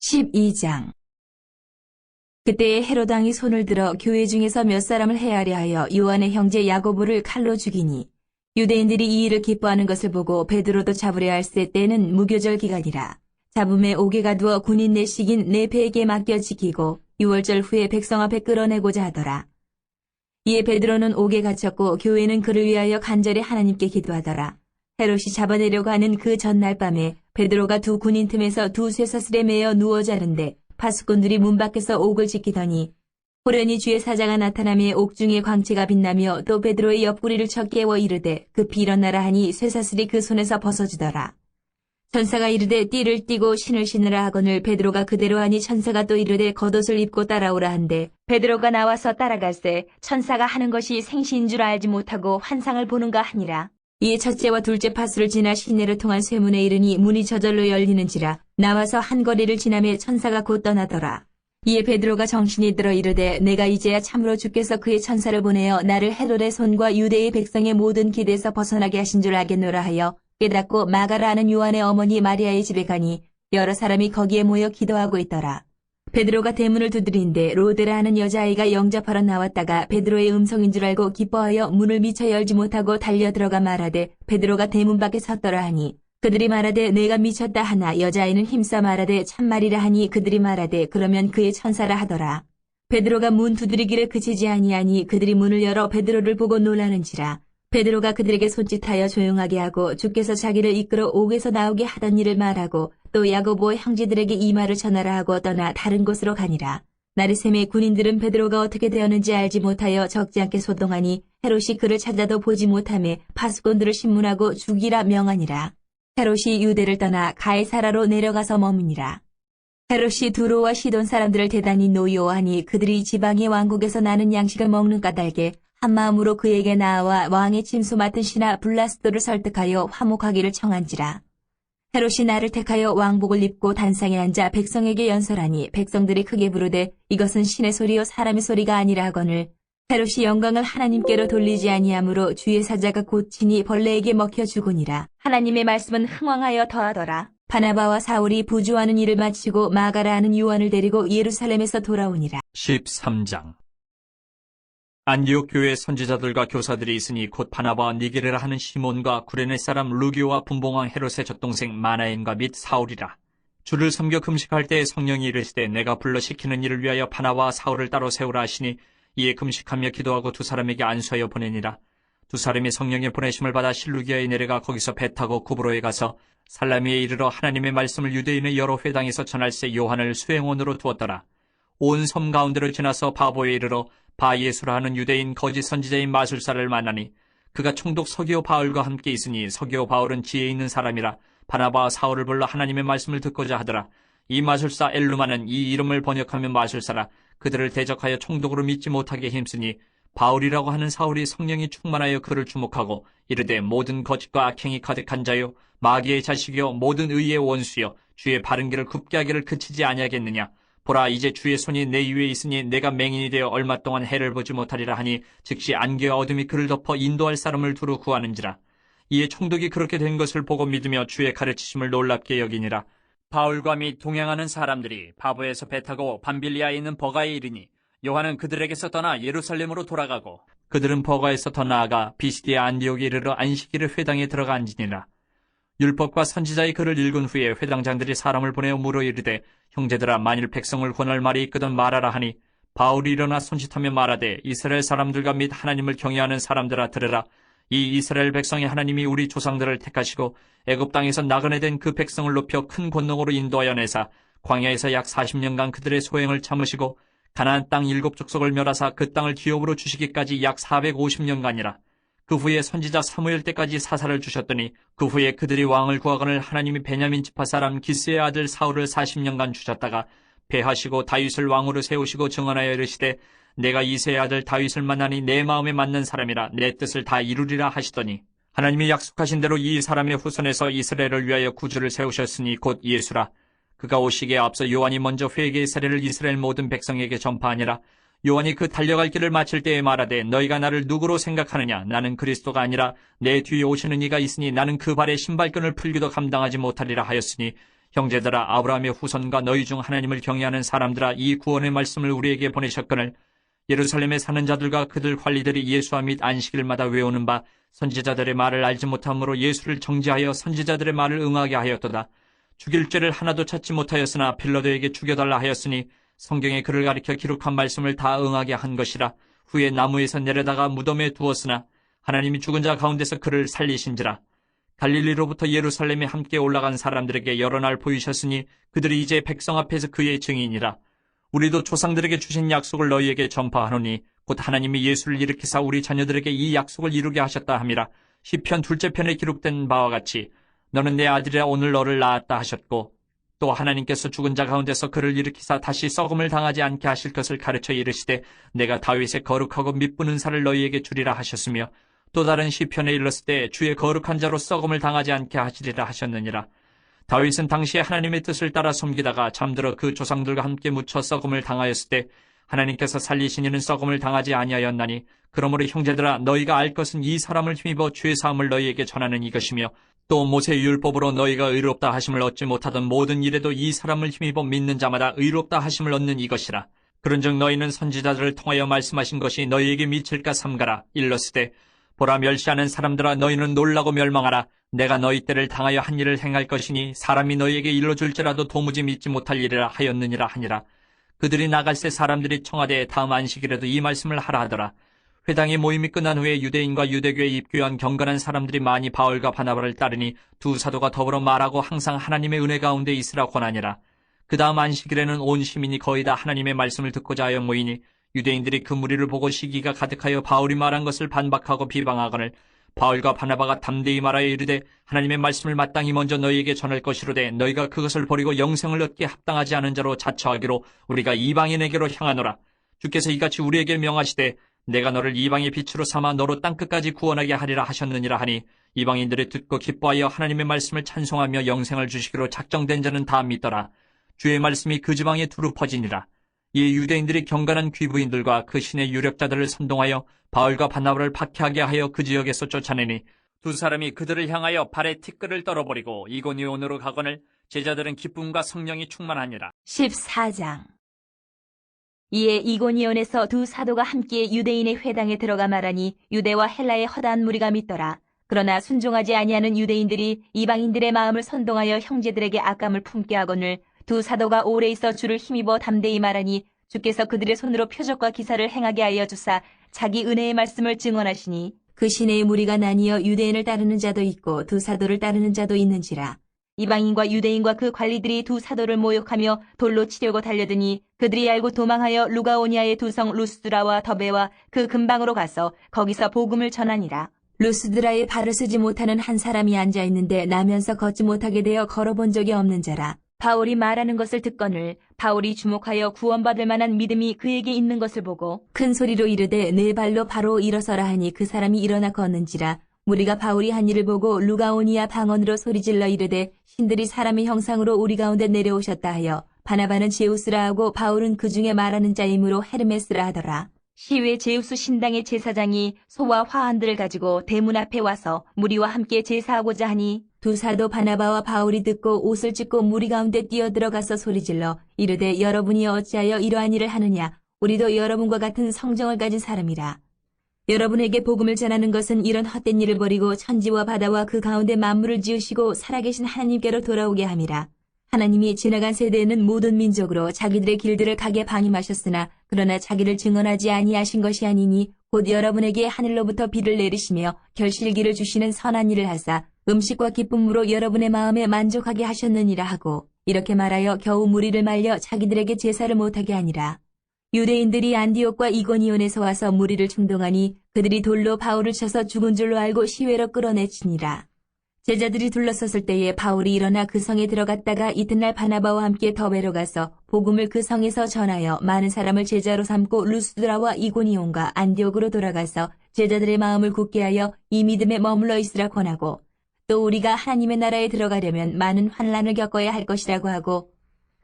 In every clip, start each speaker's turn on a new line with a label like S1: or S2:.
S1: 12장. 그때에 헤롯 왕이 손을 들어 교회 중에서 몇 사람을 해하려 하여 요한의 형제 야고보를 칼로 죽이니 유대인들이 이 일을 기뻐하는 것을 보고 베드로도 잡으려 할세. 때는 무교절 기간이라. 잡음에 옥에가 두어 군인 내식인 네페에게 맡겨 지키고 6월절 후에 백성 앞에 끌어내고자 하더라. 이에 베드로는 옥에 갇혔고 교회는 그를 위하여 간절히 하나님께 기도하더라. 헤롯이 잡아내려고 하는 그 전날 밤에 베드로가 두 군인 틈에서 두 쇠사슬에 매어 누워 자는데 파수꾼들이 문 밖에서 옥을 지키더니 호련히 주의 사자가 나타나며 옥중에 광채가 빛나며 또 베드로의 옆구리를 쳐 깨워 이르되 급히 일어나라 하니 쇠사슬이 그 손에서 벗어지더라. 천사가 이르되 띠를 띠고 신을 신으라 하거늘 베드로가 그대로 하니 천사가 또 이르되 겉옷을 입고 따라오라 한데 베드로가 나와서 따라갈새 천사가 하는 것이 생시인 줄 알지 못하고 환상을 보는가 하니라. 이에 첫째와 둘째 파수를 지나 시내를 통한 쇠문에 이르니 문이 저절로 열리는지라. 나와서 한 거리를 지나며 천사가 곧 떠나더라. 이에 베드로가 정신이 들어 이르되 내가 이제야 참으로 주께서 그의 천사를 보내어 나를 헤롯의 손과 유대의 백성의 모든 기대에서 벗어나게 하신 줄 알겠노라 하여 깨닫고 마가라 하는 요한의 어머니 마리아의 집에 가니 여러 사람이 거기에 모여 기도하고 있더라. 베드로가 대문을 두드린데 로데라 하는 여자아이가 영접하러 나왔다가 베드로의 음성인 줄 알고 기뻐하여 문을 미처 열지 못하고 달려 들어가 말하되 베드로가 대문 밖에 섰더라 하니 그들이 말하되 내가 미쳤다 하나 여자아이는 힘써 말하되 참말이라 하니 그들이 말하되 그러면 그의 천사라 하더라. 베드로가 문 두드리기를 그치지 아니하니 그들이 문을 열어 베드로를 보고 놀라는지라. 베드로가 그들에게 손짓하여 조용하게 하고 주께서 자기를 이끌어 옥에서 나오게 하던 일을 말하고 또 야고보 형제들에게 이 말을 전하라 하고 떠나 다른 곳으로 가니라. 나르셈의 군인들은 베드로가 어떻게 되었는지 알지 못하여 적지 않게 소동하니 헤롯이 그를 찾아도 보지 못하매 파수꾼들을 신문하고 죽이라 명하니라. 헤롯이 유대를 떠나 가이사라로 내려가서 머무니라. 헤롯이 두로와 시돈 사람들을 대단히 노여워하니 그들이 지방의 왕국에서 나는 양식을 먹는 까닭에 한마음으로 그에게 나아와 왕의 침소 맡은 신하 블라스도를 설득하여 화목하기를 청한지라. 헤롯이 나를 택하여 왕복을 입고 단상에 앉아 백성에게 연설하니 백성들이 크게 부르되 이것은 신의 소리요 사람의 소리가 아니라 하거늘 헤롯이 영광을 하나님께로 돌리지 아니하므로 주의 사자가 곧 친히 벌레에게 먹혀 죽으니라. 하나님의 말씀은 흥왕하여 더하더라. 바나바와 사울이 부주하는 일을 마치고 마가라 하는 요한을 데리고 예루살렘에서 돌아오니라.
S2: 13장. 안디옥 교회 선지자들과 교사들이 있으니 곧 바나바와 니게르라 하는 시몬과 구레네 사람 루기오와 분봉왕 헤롯의 젖동생 마나엔과 및 사울이라. 주를 섬겨 금식할 때에 성령이 이르시되 내가 불러 시키는 일을 위하여 바나바와 사울을 따로 세우라 하시니 이에 금식하며 기도하고 두 사람에게 안수하여 보내니라. 두 사람이 성령의 보내심을 받아 실루기아에 내려가 거기서 배 타고 구브로에 가서 살라미에 이르러 하나님의 말씀을 유대인의 여러 회당에서 전할새 요한을 수행원으로 두었더라. 온 섬 가운데로 지나서 바보에 이르러 바예수라 하는 유대인 거짓 선지자인 마술사를 만나니 그가 총독 서기오 바울과 함께 있으니 서기오 바울은 지혜 있는 사람이라 바나바와 사울을 불러 하나님의 말씀을 듣고자 하더라. 이 마술사 엘루마는 이 이름을 번역하면 마술사라. 그들을 대적하여 총독으로 믿지 못하게 힘쓰니 바울이라고 하는 사울이 성령이 충만하여 그를 주목하고 이르되 모든 거짓과 악행이 가득한 자요 마귀의 자식이요 모든 의의 원수요 주의 바른 길을 굽게 하기를 그치지 아니하겠느냐. 보라 이제 주의 손이 내 위에 있으니 내가 맹인이 되어 얼마 동안 해를 보지 못하리라 하니 즉시 안개와 어둠이 그를 덮어 인도할 사람을 두루 구하는지라. 이에 총독이 그렇게 된 것을 보고 믿으며 주의 가르치심을 놀랍게 여기니라. 바울과 및 동행하는 사람들이 바보에서 배 타고 밤빌리아에 있는 버가에 이르니 요한은 그들에게서 떠나 예루살렘으로 돌아가고 그들은 버가에서 더 나아가 비시디아 안디옥에 이르러 안식일을 회당에 들어가 앉으니라. 율법과 선지자의 글을 읽은 후에 회당장들이 사람을 보내어 물어 이르되 형제들아 만일 백성을 권할 말이 있거든 말하라 하니 바울이 일어나 손짓하며 말하되 이스라엘 사람들과 및 하나님을 경외하는 사람들아 들으라. 이 이스라엘 백성의 하나님이 우리 조상들을 택하시고 애굽 땅에서 나그네 된 그 백성을 높여 큰 권능으로 인도하여 내사 광야에서 약 40년간 그들의 소행을 참으시고 가나안 땅 7족속을 멸하사 그 땅을 기업으로 주시기까지 약 450년간이라. 그 후에 선지자 사무엘 때까지 사사를 주셨더니 그 후에 그들이 왕을 구하거늘 하나님이 베냐민 지파 사람 기스의 아들 사울을 40년간 주셨다가 배하시고 다윗을 왕으로 세우시고 증언하여 이르시되 내가 이새의 아들 다윗을 만나니 내 마음에 맞는 사람이라 내 뜻을 다 이루리라 하시더니 하나님이 약속하신 대로 이 사람의 후손에서 이스라엘을 위하여 구주를 세우셨으니 곧 예수라. 그가 오시기에 앞서 요한이 먼저 회개의 사례를 이스라엘 모든 백성에게 전파하니라. 요한이 그 달려갈 길을 마칠 때에 말하되 너희가 나를 누구로 생각하느냐. 나는 그리스도가 아니라 내 뒤에 오시는 이가 있으니 나는 그 발에 신발끈을 풀기도 감당하지 못하리라 하였으니 형제들아, 아브라함의 후손과 너희 중 하나님을 경외하는 사람들아, 이 구원의 말씀을 우리에게 보내셨거늘 예루살렘에 사는 자들과 그들 관리들이 예수와 및 안식일마다 외우는 바 선지자들의 말을 알지 못함으로 예수를 정죄하여 선지자들의 말을 응하게 하였도다. 죽일 죄를 하나도 찾지 못하였으나 빌라도에게 죽여달라 하였으니 성경에 그를 가리켜 기록한 말씀을 다 응하게 한 것이라. 후에 나무에서 내려다가 무덤에 두었으나 하나님이 죽은 자 가운데서 그를 살리신지라. 갈릴리로부터 예루살렘에 함께 올라간 사람들에게 여러 날 보이셨으니 그들이 이제 백성 앞에서 그의 증인이라. 우리도 조상들에게 주신 약속을 너희에게 전파하노니 곧 하나님이 예수를 일으키사 우리 자녀들에게 이 약속을 이루게 하셨다 함이라. 시편 2째 편에 기록된 바와 같이 너는 내 아들이라 오늘 너를 낳았다 하셨고, 또 하나님께서 죽은 자 가운데서 그를 일으키사 다시 썩음을 당하지 않게 하실 것을 가르쳐 이르시되 내가 다윗의 거룩하고 mit부는 살을 너희에게 주리라 하셨으며, 또 다른 시편에 일렀을 때 주의 거룩한 자로 썩음을 당하지 않게 하시리라 하셨느니라. 다윗은 당시에 하나님의 뜻을 따라 섬기다가 잠들어 그 조상들과 함께 묻혀 썩음을 당하였을 때 하나님께서 살리신 이는 썩음을 당하지 아니하였나니, 그러므로 형제들아, 너희가 알 것은 이 사람을 힘입어 죄 사함을 너희에게 전하는 이것이며, 또 모세의 율법으로 너희가 의롭다 하심을 얻지 못하던 모든 일에도 이 사람을 힘입어 믿는 자마다 의롭다 하심을 얻는 이것이라. 그런즉 너희는 선지자들을 통하여 말씀하신 것이 너희에게 미칠까 삼가라. 일렀으되 보라, 멸시하는 사람들아, 너희는 놀라고 멸망하라. 내가 너희 때를 당하여 한 일을 행할 것이니 사람이 너희에게 일러줄지라도 도무지 믿지 못할 일이라 하였느니라 하니라. 그들이 나갈새 사람들이 청하되 다음 안식일에도 이 말씀을 하라 하더라. 회당의 모임이 끝난 후에 유대인과 유대교에 입교한 경건한 사람들이 많이 바울과 바나바를 따르니 두 사도가 더불어 말하고 항상 하나님의 은혜 가운데 있으라 권하니라. 그 다음 안식일에는 온 시민이 거의 다 하나님의 말씀을 듣고자 하여 모이니 유대인들이 그 무리를 보고 시기가 가득하여 바울이 말한 것을 반박하고 비방하거늘 바울과 바나바가 담대히 말하여 이르되 하나님의 말씀을 마땅히 먼저 너희에게 전할 것이로되 너희가 그것을 버리고 영생을 얻기에 합당하지 않은 자로 자처하기로 우리가 이방인에게로 향하노라. 주께서 이같이 우리에게 명하시되 내가 너를 이방의 빛으로 삼아 너로 땅끝까지 구원하게 하리라 하셨느니라 하니, 이방인들이 듣고 기뻐하여 하나님의 말씀을 찬송하며 영생을 주시기로 작정된 자는 다 믿더라. 주의 말씀이 그 지방에 두루 퍼지니라. 이 유대인들이 경건한 귀부인들과 그 신의 유력자들을 선동하여 바울과 바나바를 박해하게 하여 그 지역에서 쫓아내니 두 사람이 그들을 향하여 발에 티끌을 떨어버리고 이고니온으로 가거늘 제자들은 기쁨과 성령이 충만하니라.
S1: 14장. 이에 이고니온에서 두 사도가 함께 유대인의 회당에 들어가 말하니 유대와 헬라의 허다한 무리가 믿더라. 그러나 순종하지 아니하는 유대인들이 이방인들의 마음을 선동하여 형제들에게 악감을 품게 하거늘 두 사도가 오래 있어 주를 힘입어 담대히 말하니 주께서 그들의 손으로 표적과 기사를 행하게 하여 주사 자기 은혜의 말씀을 증언하시니, 그 시내의 무리가 나뉘어 유대인을 따르는 자도 있고 두 사도를 따르는 자도 있는지라. 이방인과 유대인과 그 관리들이 두 사도를 모욕하며 돌로 치려고 달려드니 그들이 알고 도망하여 루가오니아의 두 성 루스드라와 더베와 그 근방으로 가서 거기서 복음을 전하니라. 루스드라에 발을 쓰지 못하는 한 사람이 앉아있는데 나면서 걷지 못하게 되어 걸어본 적이 없는 자라. 바울이 말하는 것을 듣거늘 바울이 주목하여 구원받을 만한 믿음이 그에게 있는 것을 보고 큰 소리로 이르되 네 발로 바로 일어서라 하니 그 사람이 일어나 걷는지라. 무리가 바울이 한 일을 보고 루가오니아 방언으로 소리질러 이르되 신들이 사람의 형상으로 우리 가운데 내려오셨다 하여 바나바는 제우스라 하고 바울은 그 중에 말하는 자이므로 헤르메스라 하더라. 시외 제우스 신당의 제사장이 소와 화환들을 가지고 대문 앞에 와서 무리와 함께 제사하고자 하니 두 사도 바나바와 바울이 듣고 옷을 찢고 무리 가운데 뛰어들어가서 소리질러 이르되 여러분이 어찌하여 이러한 일을 하느냐. 우리도 여러분과 같은 성정을 가진 사람이라. 여러분에게 복음을 전하는 것은 이런 헛된 일을 버리고 천지와 바다와 그 가운데 만물을 지으시고 살아계신 하나님께로 돌아오게 함이라. 하나님이 지나간 세대에는 모든 민족으로 자기들의 길들을 가게 방임하셨으나 그러나 자기를 증언하지 아니하신 것이 아니니 곧 여러분에게 하늘로부터 비를 내리시며 결실기를 주시는 선한 일을 하사 음식과 기쁨으로 여러분의 마음에 만족하게 하셨느니라 하고, 이렇게 말하여 겨우 무리를 말려 자기들에게 제사를 못하게 하니라. 유대인들이 안디옥과 이고니온에서 와서 무리를 충동하니 그들이 돌로 바울을 쳐서 죽은 줄로 알고 시외로 끌어내치니라. 제자들이 둘러섰을 때에 바울이 일어나 그 성에 들어갔다가 이튿날 바나바와 함께 더베로 가서 복음을 그 성에서 전하여 많은 사람을 제자로 삼고 루스드라와 이고니온과 안디옥으로 돌아가서 제자들의 마음을 굳게 하여 이 믿음에 머물러 있으라 권하고, 또 우리가 하나님의 나라에 들어가려면 많은 환난을 겪어야 할 것이라고 하고,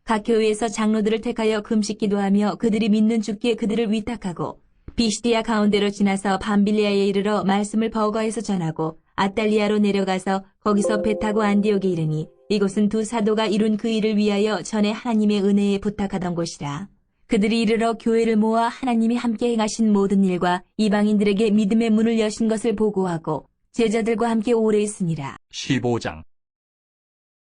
S1: 각 교회에서 장로들을 택하여 금식 기도하며 그들이 믿는 주께 그들을 위탁하고 비시디아 가운데로 지나서 밤빌리아에 이르러 말씀을 버거에서 전하고 아달리아로 내려가서 거기서 배 타고 안디옥에 이르니 이곳은 두 사도가 이룬 그 일을 위하여 전에 하나님의 은혜에 부탁하던 곳이라. 그들이 이르러 교회를 모아 하나님이 함께 행하신 모든 일과 이방인들에게 믿음의 문을 여신 것을 보고하고 제자들과 함께 오래 있으니라.
S2: 15장.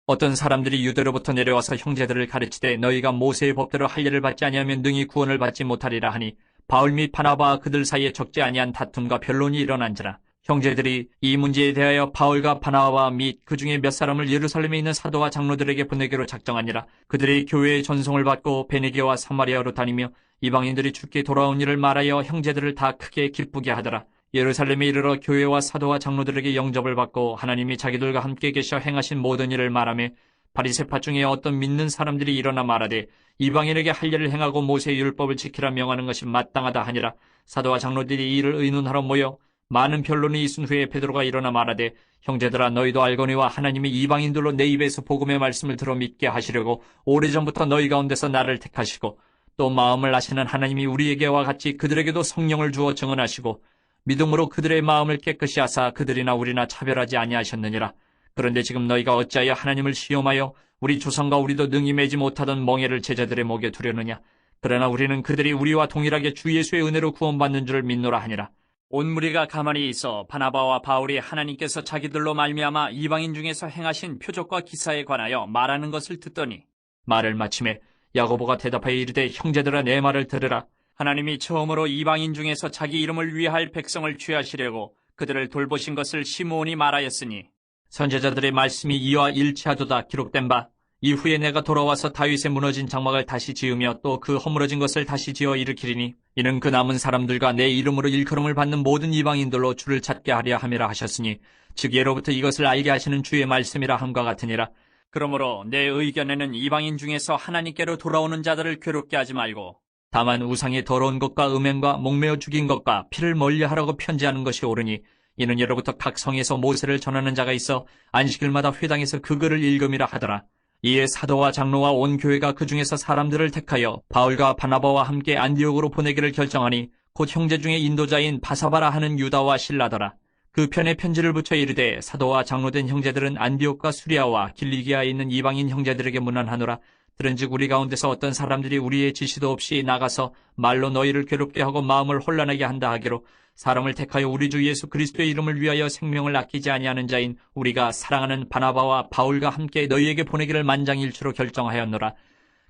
S2: 어떤 사람들이 유대로부터 내려와서 형제들을 가르치되 너희가 모세의 법대로 할 일을 받지 아니하면 능히 구원을 받지 못하리라 하니 바울 및 바나바와 그들 사이에 적지 아니한 다툼과 변론이 일어난지라. 형제들이 이 문제에 대하여 바울과 바나바 및 그 중에 몇 사람을 예루살렘에 있는 사도와 장로들에게 보내기로 작정하니라. 그들이 교회의 전송을 받고 베니게와 사마리아로 다니며 이방인들이 죽게 돌아온 일을 말하여 형제들을 다 크게 기쁘게 하더라. 예루살렘에 이르러 교회와 사도와 장로들에게 영접을 받고 하나님이 자기들과 함께 계셔 행하신 모든 일을 말하며 바리새파 중에 어떤 믿는 사람들이 일어나 말하되 이방인에게 할 일을 행하고 모세의 율법을 지키라 명하는 것이 마땅하다 하니라. 사도와 장로들이 이 일을 의논하러 모여 많은 변론이 있은 후에 베드로가 일어나 말하되 형제들아 너희도 알거니와 하나님이 이방인들로 내 입에서 복음의 말씀을 들어 믿게 하시려고 오래전부터 너희 가운데서 나를 택하시고 또 마음을 아시는 하나님이 우리에게와 같이 그들에게도 성령을 주어 증언하시고 믿음으로 그들의 마음을 깨끗이 하사 그들이나 우리나 차별하지 아니하셨느니라. 그런데 지금 너희가 어찌하여 하나님을 시험하여 우리 조상과 우리도 능히 매지 못하던 멍에를 제자들의 목에 두려느냐. 그러나 우리는 그들이 우리와 동일하게 주 예수의 은혜로 구원받는 줄을 믿노라 하니라. 온 무리가 가만히 있어 바나바와 바울이 하나님께서 자기들로 말미암아 이방인 중에서 행하신 표적과 기사에 관하여 말하는 것을 듣더니 말을 마침에 야고보가 대답하여 이르되 형제들아 내 말을 들으라. 하나님이 처음으로 이방인 중에서 자기 이름을 위할 백성을 취하시려고 그들을 돌보신 것을 시므온이 말하였으니 선지자들의 말씀이 이와 일치하도다 기록된 바 이후에 내가 돌아와서 다윗의 무너진 장막을 다시 지으며 또 그 허물어진 것을 다시 지어 일으키리니 이는 그 남은 사람들과 내 이름으로 일컬음을 받는 모든 이방인들로 주를 찾게 하려 함이라 하셨으니 즉 예로부터 이것을 알게 하시는 주의 말씀이라 함과 같으니라. 그러므로 내 의견에는 이방인 중에서 하나님께로 돌아오는 자들을 괴롭게 하지 말고 다만 우상의 더러운 것과 음행과 목매어 죽인 것과 피를 멀리하라고 편지하는 것이 옳으니 이는 예로부터 각 성에서 모세를 전하는 자가 있어 안식일마다 회당에서 그 글을 읽음이라 하더라. 이에 사도와 장로와 온 교회가 그 중에서 사람들을 택하여 바울과 바나바와 함께 안디옥으로 보내기를 결정하니 곧 형제 중에 인도자인 바사바라 하는 유다와 실라더라. 그 편에 편지를 붙여 이르되 사도와 장로된 형제들은 안디옥과 수리아와 길리기아에 있는 이방인 형제들에게 문안하노라. 들은즉 우리 가운데서 어떤 사람들이 우리의 지시도 없이 나가서 말로 너희를 괴롭게 하고 마음을 혼란하게 한다 하기로 사람을 택하여 우리 주 예수 그리스도의 이름을 위하여 생명을 아끼지 아니하는 자인 우리가 사랑하는 바나바와 바울과 함께 너희에게 보내기를 만장일치로 결정하였노라.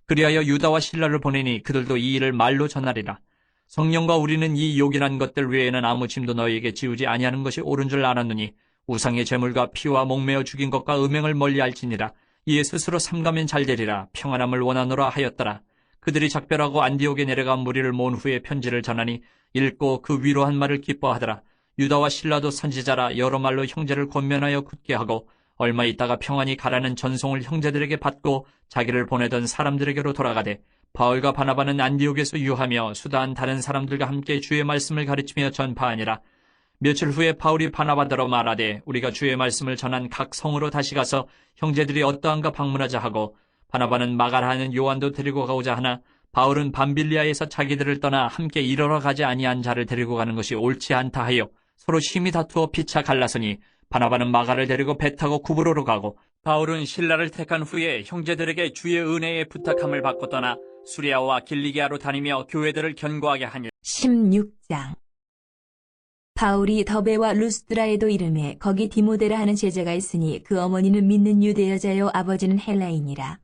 S2: 그리하여 유다와 실라를 보내니 그들도 이 일을 말로 전하리라. 성령과 우리는 이 요긴한 것들 외에는 아무 짐도 너희에게 지우지 아니하는 것이 옳은 줄 알았느니 우상의 제물과 피와 목매어 죽인 것과 음행을 멀리할지니라. 이에 스스로 삼가면 잘되리라. 평안함을 원하노라 하였더라. 그들이 작별하고 안디옥에 내려가 무리를 모은 후에 편지를 전하니 읽고 그 위로한 말을 기뻐하더라. 유다와 실라도 선지자라 여러 말로 형제를 권면하여 굳게 하고 얼마 있다가 평안히 가라는 전송을 형제들에게 받고 자기를 보내던 사람들에게로 돌아가되 바울과 바나바는 안디옥에서 유하며 수다한 다른 사람들과 함께 주의 말씀을 가르치며 전파하니라. 며칠 후에 바울이 바나바더러 말하되 우리가 주의 말씀을 전한 각 성으로 다시 가서 형제들이 어떠한가 방문하자 하고 바나바는 마가라 하는 요한도 데리고 가고자 하나 바울은 밤빌리아에서 자기들을 떠나 함께 일하러 가지 아니한 자를 데리고 가는 것이 옳지 않다 하여 서로 심히 다투어 피차 갈라서니 바나바는 마가를 데리고 배 타고 구브로로 가고 바울은 실라를 택한 후에 형제들에게 주의 은혜에 부탁함을 받고 떠나 수리아와 길리기아로 다니며 교회들을 견고하게 하니
S1: 16장. 바울이 더베와 루스드라에도 이름에 거기 디모데라 하는 제자가 있으니 그 어머니는 믿는 유대 여자요 아버지는 헬라인이라.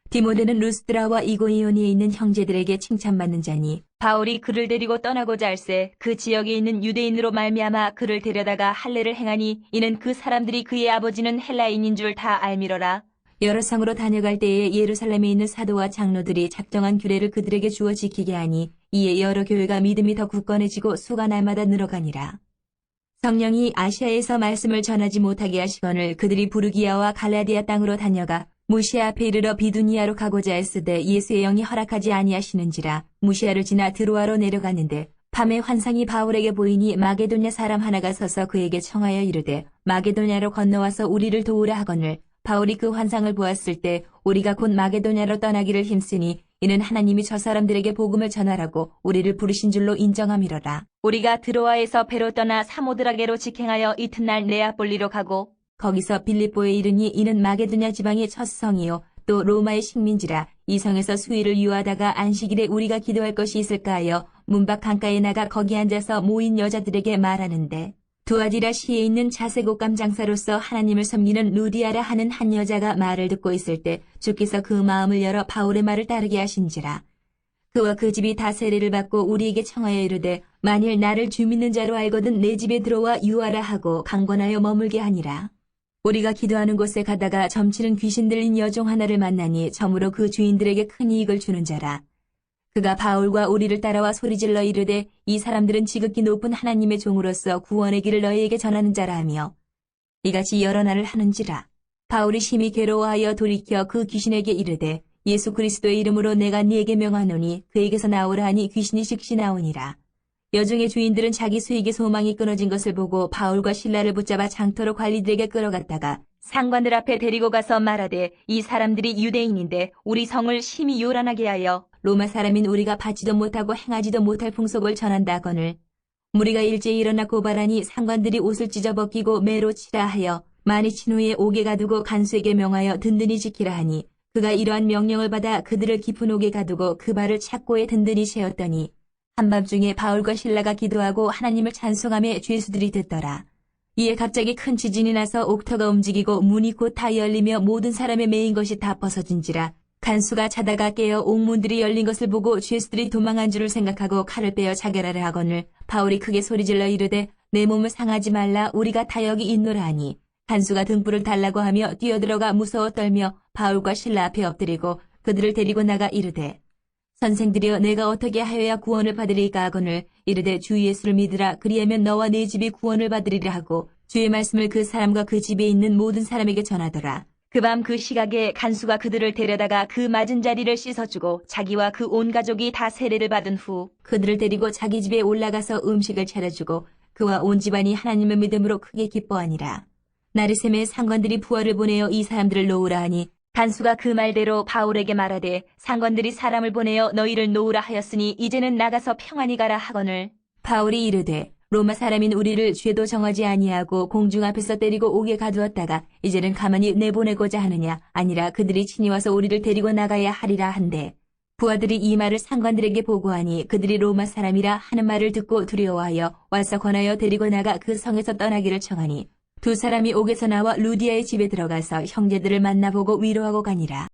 S1: 디모데는 루스드라와 이고니온에 있는 형제들에게 칭찬받는 자니 바울이 그를 데리고 떠나고자 할새 그 지역에 있는 유대인으로 말미암아 그를 데려다가 할례를 행하니 이는 그 사람들이 그의 아버지는 헬라인인 줄 다 알미러라. 여러 성으로 다녀갈 때에 예루살렘에 있는 사도와 장로들이 작정한 규례를 그들에게 주어 지키게 하니 이에 여러 교회가 믿음이 더 굳건해지고 수가 날마다 늘어가니라. 성령이 아시아에서 말씀을 전하지 못하게 하시거늘 그들이 부르기아와 갈라디아 땅으로 다녀가 무시아 앞에 이르러 비두니아로 가고자 했으되 예수의 영이 허락하지 아니하시는지라. 무시아를 지나 드로아로 내려갔는데 밤에 환상이 바울에게 보이니 마게도냐 사람 하나가 서서 그에게 청하여 이르되 마게도냐로 건너와서 우리를 도우라 하거늘 바울이 그 환상을 보았을 때 우리가 곧 마게도냐로 떠나기를 힘쓰니 이는 하나님이 저 사람들에게 복음을 전하라고 우리를 부르신 줄로 인정함이로라. 우리가 드로아에서 배로 떠나 사모드라게로 직행하여 이튿날 네아폴리로 가고 거기서 빌립보에 이르니 이는 마게도냐 지방의 첫 성이요 또 로마의 식민지라. 이 성에서 수일을 유하다가 안식일에 우리가 기도할 것이 있을까 하여 문밖 강가에 나가 거기 앉아서 모인 여자들에게 말하는데, 두아디라 시에 있는 자색옷감 장사로서 하나님을 섬기는 루디아라 하는 한 여자가 말을 듣고 있을 때 주께서 그 마음을 열어 바울의 말을 따르게 하신지라. 그와 그 집이 다 세례를 받고 우리에게 청하여 이르되 만일 나를 주 믿는 자로 알거든 내 집에 들어와 유하라 하고 강권하여 머물게 하니라. 우리가 기도하는 곳에 가다가 점치는 귀신 들린 여종 하나를 만나니 점으로 그 주인들에게 큰 이익을 주는 자라. 그가 바울과 우리를 따라와 소리질러 이르되 이 사람들은 지극히 높은 하나님의 종으로서 구원의 길을 너희에게 전하는 자라 하며 이같이 여러 날을 하는지라. 바울이 심히 괴로워하여 돌이켜 그 귀신에게 이르되 예수 그리스도의 이름으로 내가 네게 명하노니 그에게서 나오라 하니 귀신이 즉시 나오니라. 여종의 주인들은 자기 수익의 소망이 끊어진 것을 보고 바울과 실라를 붙잡아 장터로 관리들에게 끌어갔다가 상관들 앞에 데리고 가서 말하되 이 사람들이 유대인인데 우리 성을 심히 요란하게 하여 로마 사람인 우리가 받지도 못하고 행하지도 못할 풍속을 전한다거늘 무리가 일제히 일어나 고발하니 상관들이 옷을 찢어 벗기고 매로 치라 하여 많이 친 후에 옥에 가두고 간수에게 명하여 든든히 지키라 하니 그가 이러한 명령을 받아 그들을 깊은 옥에 가두고 그 발을 착고에 든든히 세웠더니 한밤중에 바울과 실라가 기도하고 하나님을 찬송하며 죄수들이 듣더라. 이에 갑자기 큰 지진이 나서 옥터가 움직이고 문이 곧 다 열리며 모든 사람의 매인 것이 다 벗어진지라. 간수가 자다가 깨어 옥문들이 열린 것을 보고 죄수들이 도망한 줄을 생각하고 칼을 빼어 자결하려 하거늘 바울이 크게 소리질러 이르되 내 몸을 상하지 말라 우리가 다 여기 있노라 하니 간수가 등불을 달라고 하며 뛰어들어가 무서워 떨며 바울과 실라 앞에 엎드리고 그들을 데리고 나가 이르되 선생들이여 내가 어떻게 하여야 구원을 받으리까 하거늘 이르되 주 예수를 믿으라 그리하면 너와 네 집이 구원을 받으리라 하고 주의 말씀을 그 사람과 그 집에 있는 모든 사람에게 전하더라. 그 밤 그 시각에 간수가 그들을 데려다가 그 맞은 자리를 씻어주고 자기와 그 온 가족이 다 세례를 받은 후 그들을 데리고 자기 집에 올라가서 음식을 차려주고 그와 온 집안이 하나님을 믿음으로 크게 기뻐하니라. 나르셈의 상관들이 부하를 보내어 이 사람들을 놓으라 하니 간수가 그 말대로 바울에게 말하되 상관들이 사람을 보내어 너희를 놓으라 하였으니 이제는 나가서 평안히 가라 하거늘 바울이 이르되 로마 사람인 우리를 죄도 정하지 아니하고 공중 앞에서 때리고 옥에 가두었다가 이제는 가만히 내보내고자 하느냐 아니라 그들이 친히 와서 우리를 데리고 나가야 하리라 한데 부하들이 이 말을 상관들에게 보고하니 그들이 로마 사람이라 하는 말을 듣고 두려워하여 와서 권하여 데리고 나가 그 성에서 떠나기를 청하니 두 사람이 옥에서 나와 루디아의 집에 들어가서 형제들을 만나보고 위로하고 가니라.